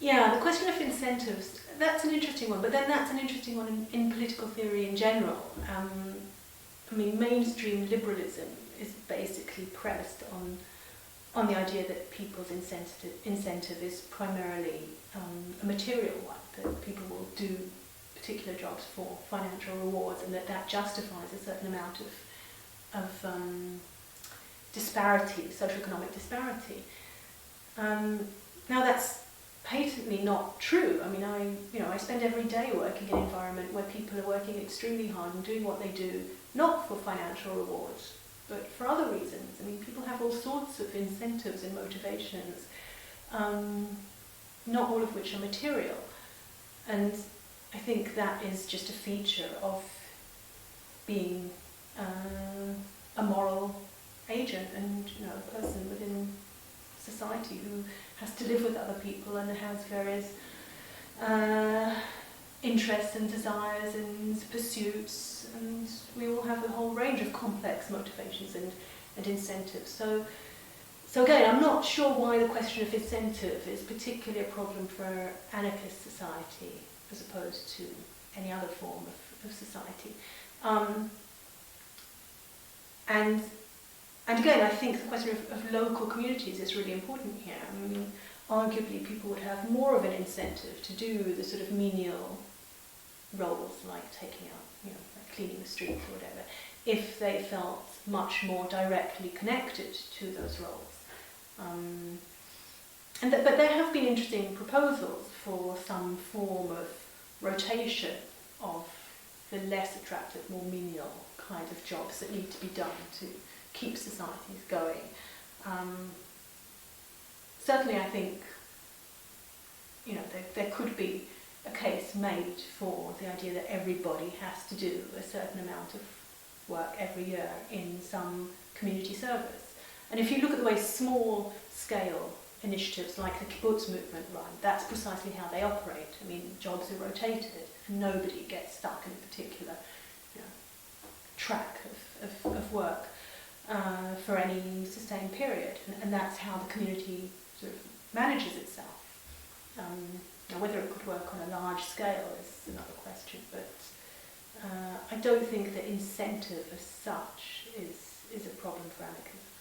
Yeah, the question of incentives, that's an interesting one, but then that's an interesting one in political theory in general. I mean, mainstream liberalism is basically premised on the idea that people's incentive is primarily a material one, that people will do particular jobs for financial rewards, and that justifies a certain amount of disparity, socioeconomic disparity. Now that's patently not true. I mean, I spend every day working in an environment where people are working extremely hard and doing what they do, not for financial rewards, but for other reasons. I mean, people have all sorts of incentives and motivations, not all of which are material. And I think that is just a feature of being a moral agent and, a person within society who has to live with other people and has various interests and desires and pursuits, and we all have a whole range of complex motivations and incentives. So again, I'm not sure why the question of incentive is particularly a problem for anarchist society as opposed to any other form of society. And again, I think the question of local communities is really important here. I mean, arguably people would have more of an incentive to do the sort of menial roles like taking out, like cleaning the streets or whatever, if they felt much more directly connected to those roles. But there have been interesting proposals for some form of rotation of the less attractive, more menial kind of jobs that need to be done to keep societies going. Certainly I think, there could be a case made for the idea that everybody has to do a certain amount of work every year in some community service. And if you look at the way small-scale initiatives like the kibbutz movement run, that's precisely how they operate. I mean, jobs are rotated and nobody gets stuck in a particular track of work for any sustained period. And that's how the community sort of manages itself. Now, whether it could work on a large scale is another question, but I don't think that incentive as such is a problem for anarchists.